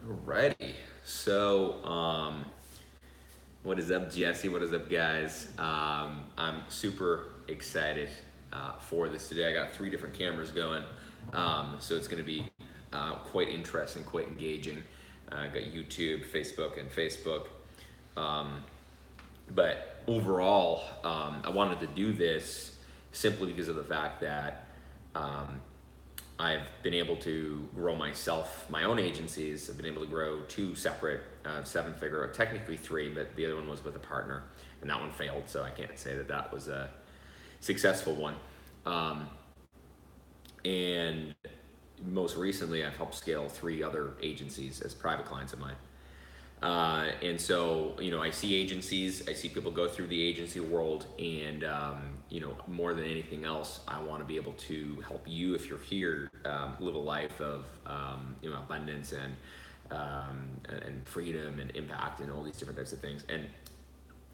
Alrighty. So, what is up, Jesse? What is up, guys? I'm super excited for this today. I got three different cameras going, so it's going to be quite interesting, quite engaging. I got YouTube, Facebook, and Facebook. Um, but overall, I wanted to do this simply because of the fact that um, I've been able to grow my own agencies. I've been able to grow two separate seven-figure, or technically three, but the other one was with a partner, and that one failed. So I can't say that that was a successful one. Um, and most recently, I've helped scale three other agencies as private clients of mine. And so, I see agencies, I see people go through the agency world, and, more than anything else, I want to be able to help you if you're here, live a life of, abundance and freedom and impact and all these different types of things. And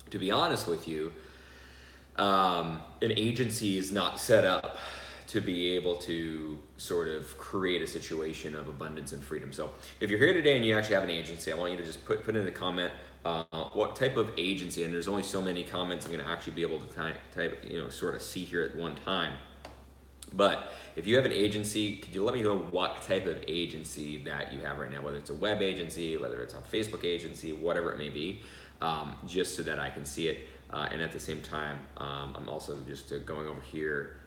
to be honest with you, an agency is not set up to be able to sort of create a situation of abundance and freedom. So if you're here today and you actually have an agency, I want you to just put in the comment what type of agency, and there's only so many comments I'm going to actually be able to type, sort of see here at one time. But if you have an agency, could you let me know what type of agency that you have right now, whether it's a web agency, whether it's a Facebook agency, whatever it may be, just so that I can see it. And at the same time, I'm also just going over here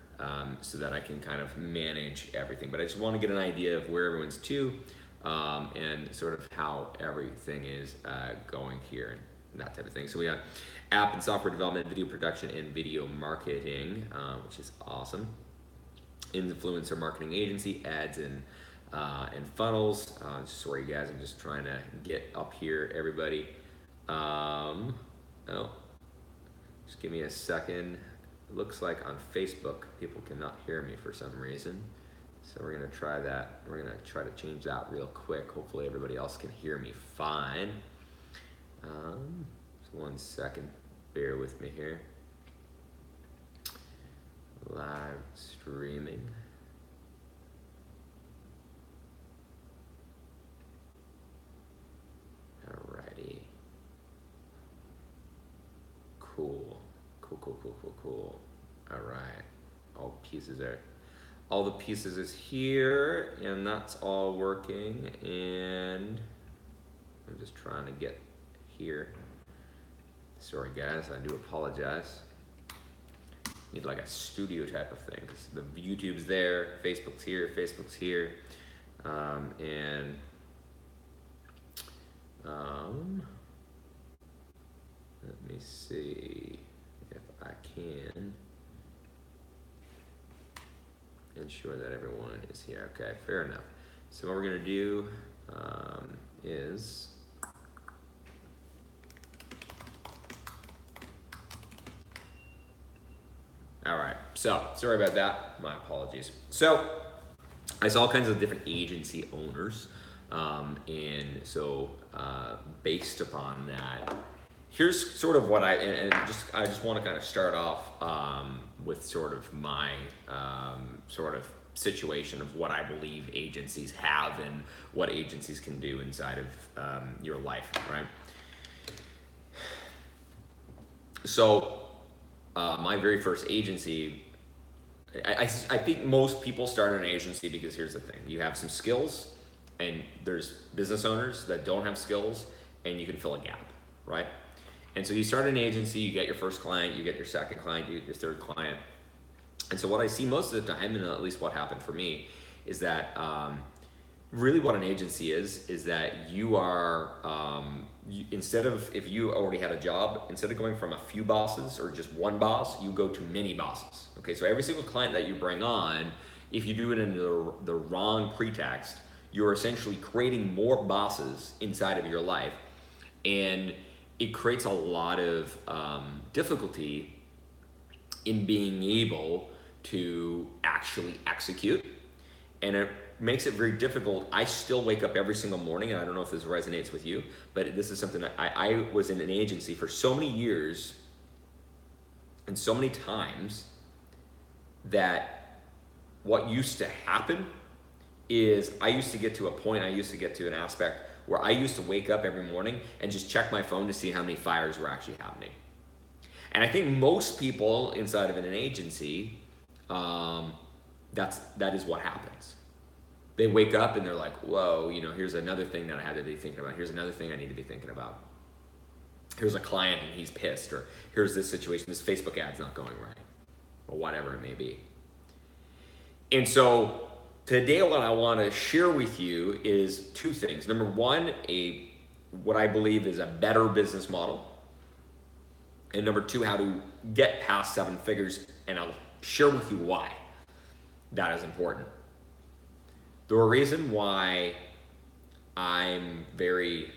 so that I can kind of manage everything. But I just want to get an idea of where everyone's to and sort of how everything is going here and that type of thing. So we got app and software development, video production, and video marketing, which is awesome. Influencer marketing agency, ads and funnels. Sorry guys, I'm just trying to get up here, everybody. Oh, just give me a second. It looks like on Facebook people cannot hear me for some reason, so we're gonna try that. We're gonna try to change that real quick. Hopefully everybody else can hear me fine. Just 1 second, bear with me here. Live streaming. Alrighty. Cool. All right. All the pieces is here, and that's all working. And I'm just trying to get here. Sorry guys, I do apologize. Need like a studio type of thing, because the YouTube's there, Facebook's here, and let me see if I can ensure that everyone is here. Okay, fair enough. So what we're gonna do is all right. So sorry about that. My apologies. So I saw all kinds of different agency owners, and so based upon that, here's sort of what I just want to kind of start off with sort of my sort of situation of what I believe agencies have and what agencies can do inside of your life, right? So my very first agency, I think most people start an agency because here's the thing: you have some skills, and there's business owners that don't have skills, and you can fill a gap, right? And so you start an agency, you get your first client, you get your second client, you get your third client. And so what I see most of the time, and at least what happened for me, is that really what an agency is that you are, instead of, if you already had a job, instead of going from a few bosses or just one boss, you go to many bosses. Okay, so every single client that you bring on, if you do it in the wrong pretext, you're essentially creating more bosses inside of your life. And it creates a lot of difficulty in being able to actually execute, and it makes it very difficult. I still wake up every single morning, and I don't know if this resonates with you, but this is something that I was in an agency for so many years and so many times that what used to happen is I used to get to an aspect where I used to wake up every morning and just check my phone to see how many fires were actually happening. And I think most people inside of an agency, that is what happens. They wake up and they're like, whoa, here's another thing that I had to be thinking about. Here's another thing I need to be thinking about. Here's a client and he's pissed, or here's this situation, this Facebook ad's not going right, or whatever it may be. And so today what I want to share with you is two things. Number one, what I believe is a better business model. And number two, how to get past 7 figures, and I'll share with you why that is important. The reason why I'm very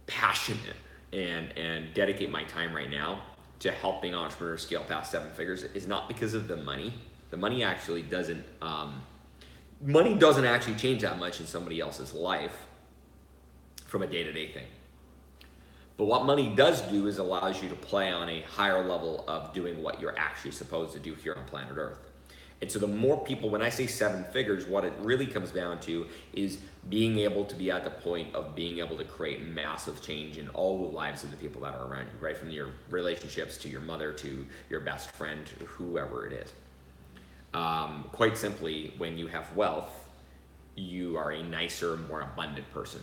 passionate and dedicate my time right now to helping entrepreneurs scale past 7 figures is not because of the money. The money actually doesn't actually change that much in somebody else's life from a day-to-day thing. But what money does do is allows you to play on a higher level of doing what you're actually supposed to do here on planet Earth. And so the more people, when I say 7 figures, what it really comes down to is being able to be at the point of being able to create massive change in all the lives of the people that are around you, right? From your relationships to your mother to your best friend, whoever it is. Quite simply, when you have wealth, you are a nicer, more abundant person.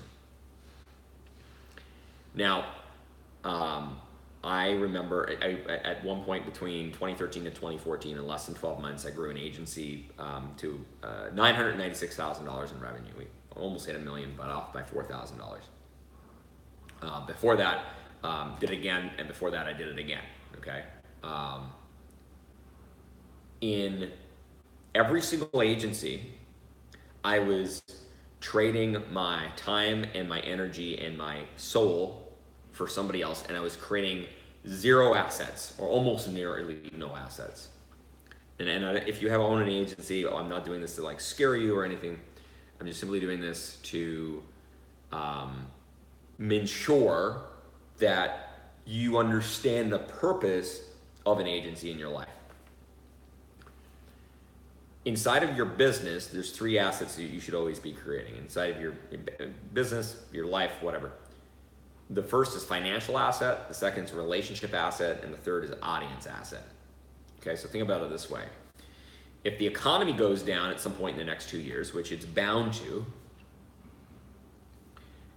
Now, I remember at one point between 2013 and 2014, in less than 12 months, I grew an agency to $996,000 in revenue. We almost hit $1 million, but off by $4,000. Before that, did it again, and before that, I did it again. Okay. In every single agency, I was trading my time and my energy and my soul for somebody else, and I was creating 0 assets, or almost nearly no assets. And if you have owned an agency, I'm not doing this to like scare you or anything. I'm just simply doing this to ensure that you understand the purpose of an agency in your life. Inside of your business, there's 3 assets that you should always be creating. Inside of your business, your life, whatever. The first is financial asset, the second is relationship asset, and the third is audience asset. Okay, so think about it this way. If the economy goes down at some point in the next 2 years, which it's bound to,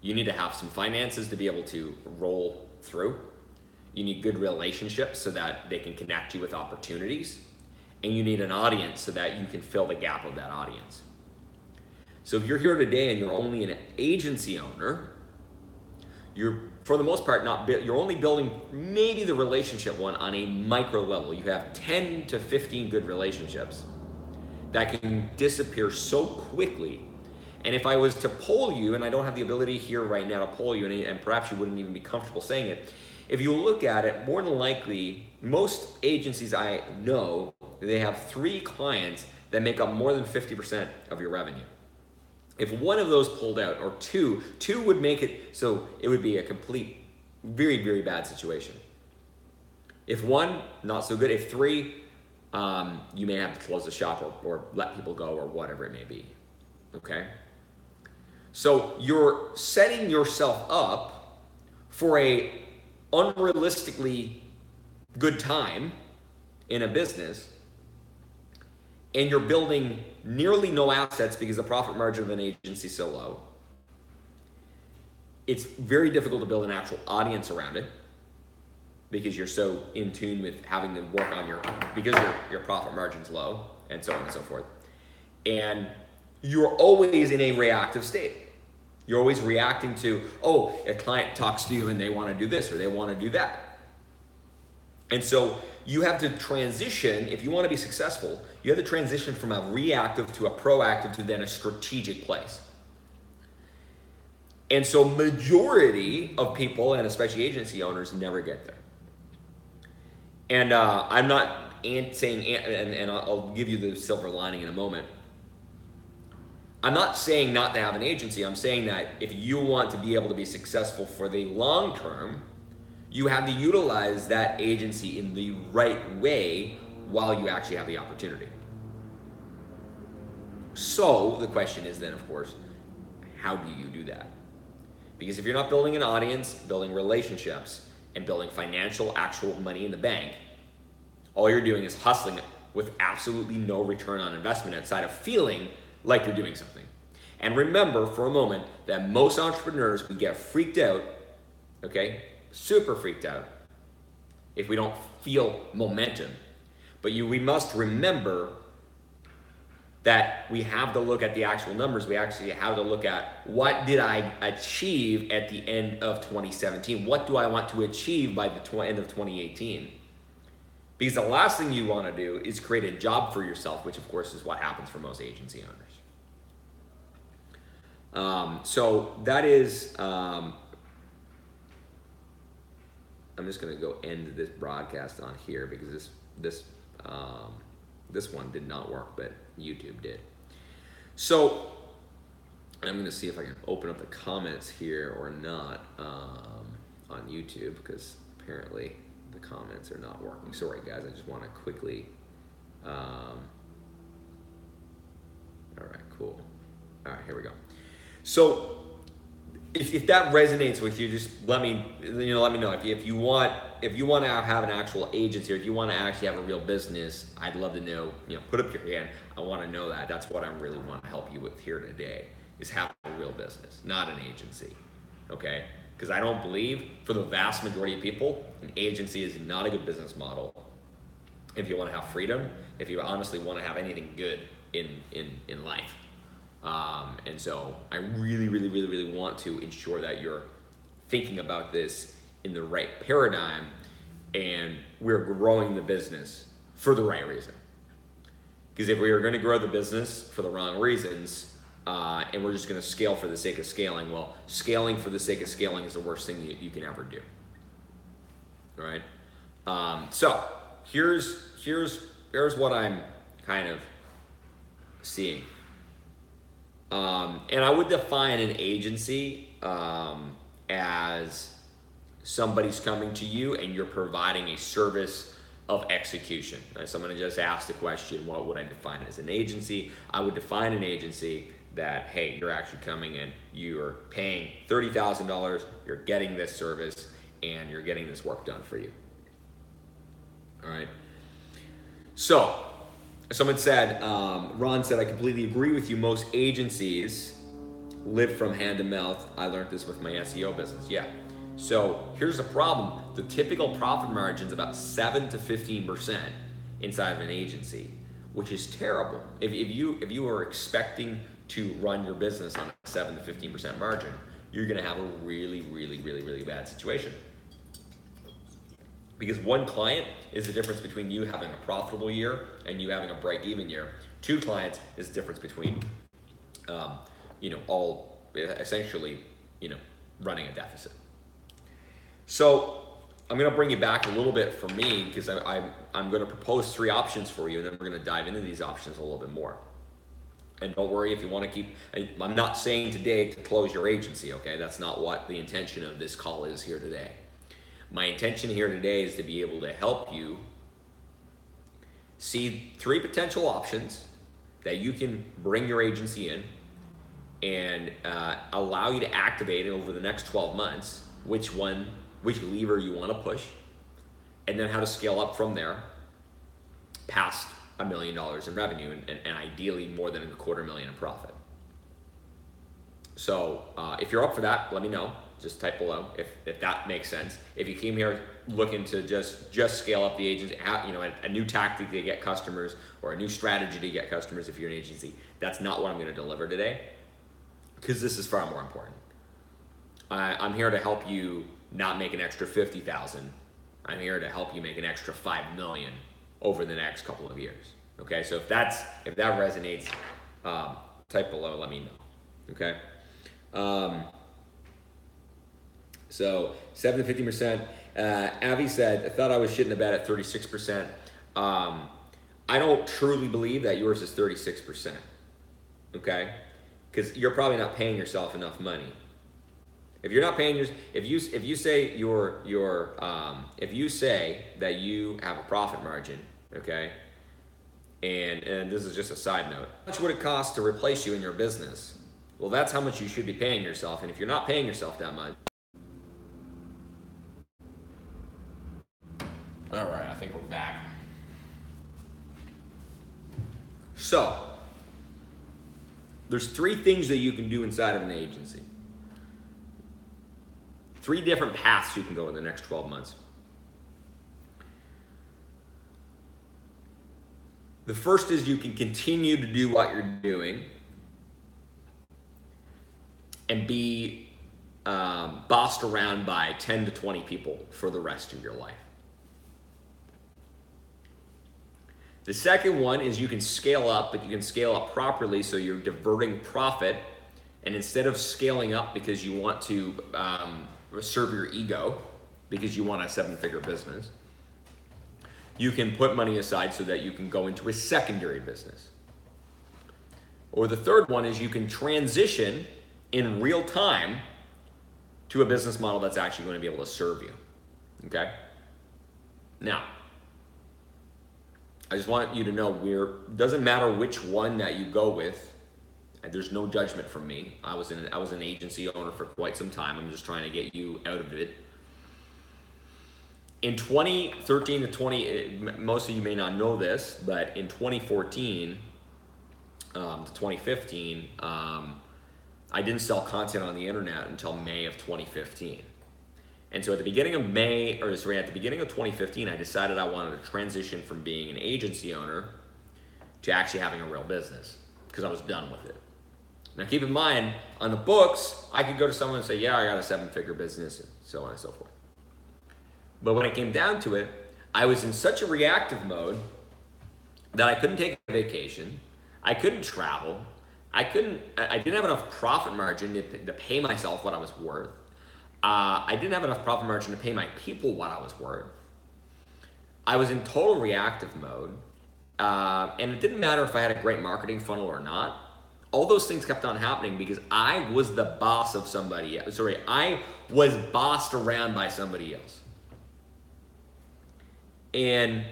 you need to have some finances to be able to roll through. You need good relationships so that they can connect you with opportunities. And you need an audience so that you can fill the gap of that audience. So if you're here today and you're only an agency owner, you're, for the most part, you're only building maybe the relationship one on a micro level. You have 10 to 15 good relationships that can disappear so quickly. And if I was to poll you, and I don't have the ability here right now to poll you, and perhaps you wouldn't even be comfortable saying it, if you look at it, more than likely, most agencies I know, they have 3 clients that make up more than 50% of your revenue. If one of those pulled out, or two would make it so it would be a complete, very, very bad situation. If one, not so good. If 3, you may have to close the shop or let people go or whatever it may be. Okay? So you're setting yourself up for a unrealistically good time in a business, and you're building nearly no assets because the profit margin of an agency is so low. It's very difficult to build an actual audience around it because you're so in tune with having to work on because your profit margin's low, and so on and so forth. And you're always in a reactive state. You're always reacting to, a client talks to you and they want to do this or they want to do that. And so you have to transition, if you want to be successful, you have to transition from a reactive to a proactive to then a strategic place. And so majority of people, and especially agency owners, never get there. And I'm not saying, and I'll give you the silver lining in a moment. I'm not saying not to have an agency. I'm saying that if you want to be able to be successful for the long term, you have to utilize that agency in the right way while you actually have the opportunity. So the question is then, of course, how do you do that? Because if you're not building an audience, building relationships, and building financial, actual money in the bank, all you're doing is hustling with absolutely no return on investment outside of feeling like you're doing something. And remember for a moment that most entrepreneurs, we get freaked out, okay, super freaked out, if we don't feel momentum. But we must remember that we have to look at the actual numbers. We actually have to look at what did I achieve at the end of 2017? What do I want to achieve by the end of 2018? Because the last thing you want to do is create a job for yourself, which of course is what happens for most agency owners. So that is, I'm just going to go end this broadcast on here because this one did not work, but YouTube did. So I'm going to see if I can open up the comments here or not on YouTube, because apparently the comments are not working. Sorry guys, I just want to quickly all right, cool. All right, here we go. So if that resonates with you, just let me know. If you want to have an actual agency, or if you want to actually have a real business, I'd love to know. Put up your hand. I want to know that. That's what I really want to help you with here today, is have a real business, not an agency. Okay? Because I don't believe, for the vast majority of people, an agency is not a good business model. If you want to have freedom, if you honestly want to have anything good in life. And so I really want to ensure that you're thinking about this in the right paradigm, and we're growing the business for the right reason. Because if we are going to grow the business for the wrong reasons, and we're just going to scale for the sake of scaling, well, scaling for the sake of scaling is the worst thing you can ever do. All right. So here's what I'm kind of seeing. And I would define an agency as somebody's coming to you and you're providing a service of execution. Someone just asked the question, what would I define as an agency? I would define an agency that, hey, you're actually coming and you're paying $30,000, you're getting this service, and you're getting this work done for you. All right. So, someone said, Ron said, I completely agree with you. Most agencies live from hand to mouth. I learned this with my SEO business. Yeah. So here's the problem. The typical profit margin is about 7 to 15% inside of an agency, which is terrible. If you are expecting to run your business on a 7 to 15% margin, you're going to have a really bad situation. Because one client is the difference between you having a profitable year and you having a break-even year. 2 clients is the difference between, all essentially, running a deficit. So I'm going to bring you back a little bit for me, because I'm going to propose 3 options for you, and then we're going to dive into these options a little bit more. And don't worry if you want to keep. I'm not saying today to close your agency. Okay, that's not what the intention of this call is here today. My intention here today is to be able to help you see 3 potential options that you can bring your agency in and allow you to activate it over the next 12 months, which lever you want to push, and then how to scale up from there past $1 million in revenue and ideally more than $250,000 in profit. So if you're up for that, let me know. Just type below if that makes sense. If you came here looking to just scale up the agency, a new tactic to get customers or a new strategy to get customers if you're an agency, that's not what I'm going to deliver today, because this is far more important. I'm here to help you not make an extra $50,000. I'm here to help you make an extra $5 million over the next couple of years. Okay, so if that resonates, type below. Let me know. Okay. So 7 to 15%. Avi said, I thought I was shitting the bed at 36%. I don't truly believe that yours is 36%. Okay, because you're probably not paying yourself enough money. If you're not paying if you say if you say that you have a profit margin, okay, And this is just a side note. How much would it cost to replace you in your business? Well, that's how much you should be paying yourself. And if you're not paying yourself that much, all right, I think we're back. So, there's 3 things that you can do inside of an agency. 3 different paths you can go in the next 12 months. The first is you can continue to do what you're doing and be bossed around by 10 to 20 people for the rest of your life. The second one is you can scale up, but you can scale up properly so you're diverting profit, and instead of scaling up because you want to serve your ego, because you want a 7-figure business, you can put money aside so that you can go into a secondary business. Or the third one is you can transition in real time to a business model that's actually going to be able to serve you. Okay? Now, I just want you to know doesn't matter which one that you go with, and there's no judgment from me. I was an agency owner for quite some time. I'm just trying to get you out of it. In 2013 to 20, most of you may not know this, but in 2014 to 2015, I didn't sell content on the internet until May of 2015. And so at the beginning of at the beginning of 2015, I decided I wanted to transition from being an agency owner to actually having a real business because I was done with it. Now keep in mind, on the books, I could go to someone and say, yeah, I got a 7-figure business, and so on and so forth. But when it came down to it, I was in such a reactive mode that I couldn't take a vacation. I couldn't travel. I didn't have enough profit margin to pay myself what I was worth. I didn't have enough profit margin to pay my people what I was worth. I was in total reactive mode. And it didn't matter if I had a great marketing funnel or not. All those things kept on happening because I was the boss of somebody else. I was bossed around by somebody else. And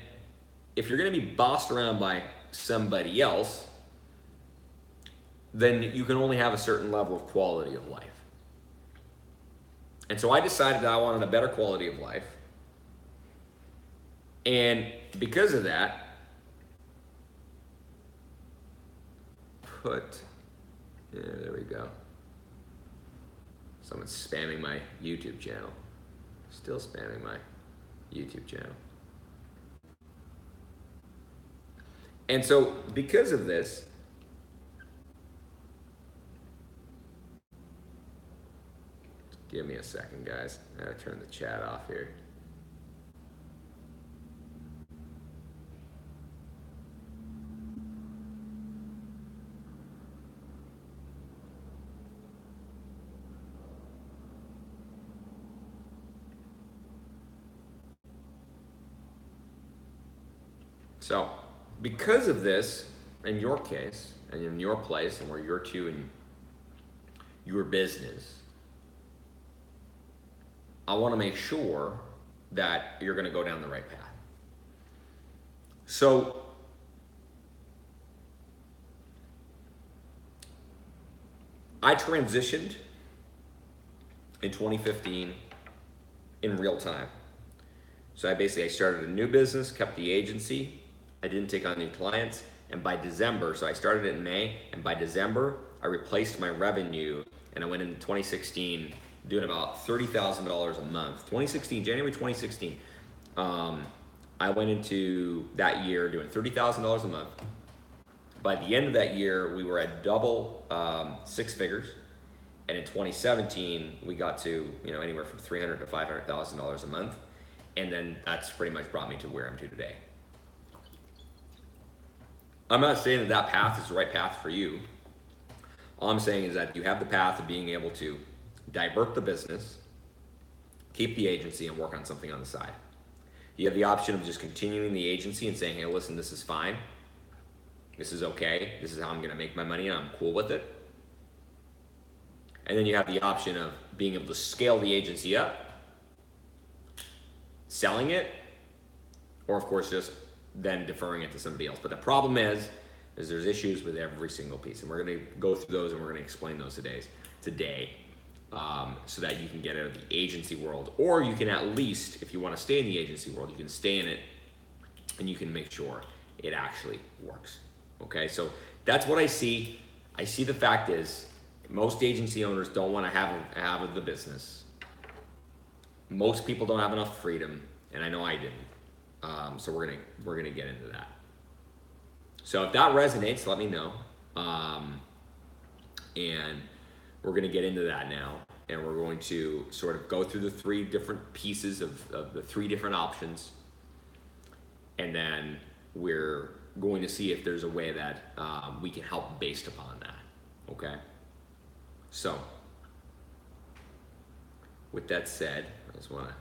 if you're going to be bossed around by somebody else, then you can only have a certain level of quality of life. And so I decided that I wanted a better quality of life. And because of that, there we go. Someone's spamming my YouTube channel. Still spamming my YouTube channel. And so because of this, give me a second, guys. I gotta turn the chat off here. So, because of this, in your case, and in your place, and where you're to in your business, I want to make sure that you're going to go down the right path. So, I transitioned in 2015 in real time. So I started a new business, kept the agency. I didn't take on new clients. And by December, so I started it in May, and by December, I replaced my revenue, and I went into 2016 doing about $30,000 a month. January 2016, I went into that year doing $30,000 a month. By the end of that year, we were at double 6 figures. And in 2017, we got to anywhere from $300,000 to $500,000 a month. And then that's pretty much brought me to where I'm to today. I'm not saying that path is the right path for you. All I'm saying is that you have the path of being able to divert the business, keep the agency, and work on something on the side. You have the option of just continuing the agency and saying, hey, listen, this is fine. This is okay. This is how I'm going to make my money, and I'm cool with it. And then you have the option of being able to scale the agency up, selling it, or of course just then deferring it to somebody else. But the problem is there's issues with every single piece, and we're going to go through those and we're going to explain those today, so that you can get out of the agency world, or you can at least, if you want to stay in the agency world, you can stay in it and you can make sure it actually works. Okay, so that's what I see. I see the fact is most agency owners don't want to have the business. Most people don't have enough freedom, and I know I didn't. So we're gonna get into that. So if that resonates, let me know. And we're gonna get into that now, and we're going to sort of go through the three different pieces of the three different options, and then we're going to see if there's a way that we can help based upon that. Okay. So with that said, I just want to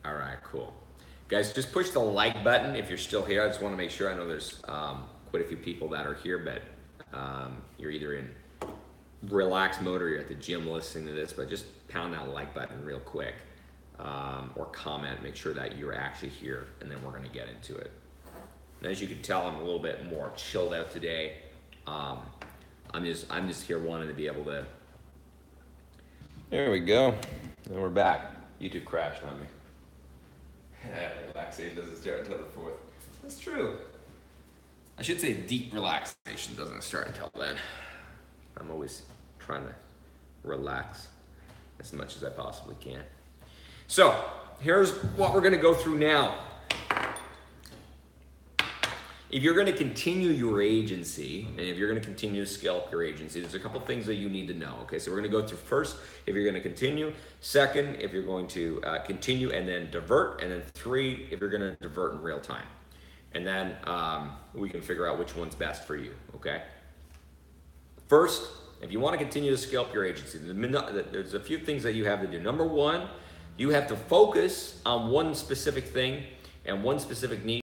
all right, cool. Guys, just push the like button if you're still here. I just want to make sure. I know there's quite a few people that are here, but you're either in relax mode or you're at the gym listening to this, but just pound that like button real quick, or comment, make sure that you're actually here, and then we're going to get into it. And as you can tell, I'm a little bit more chilled out today. I'm just here wanting to be able to. There we go. And we're back. YouTube crashed on me. Relaxation doesn't start until the 4th. That's true. I should say deep relaxation doesn't start until then. I'm always trying to relax as much as I possibly can. So here's what we're going to go through now. If you're going to continue your agency, and if you're going to continue to scale up your agency, there's a couple things that you need to know. Okay, so we're going to go through first, if you're going to continue. Second, if you're going to continue and then divert. And then 3, if you're going to divert in real time. And then we can figure out which one's best for you, okay? First, if you want to continue to scale up your agency, there's a few things that you have to do. Number 1, you have to focus on one specific thing and one specific need.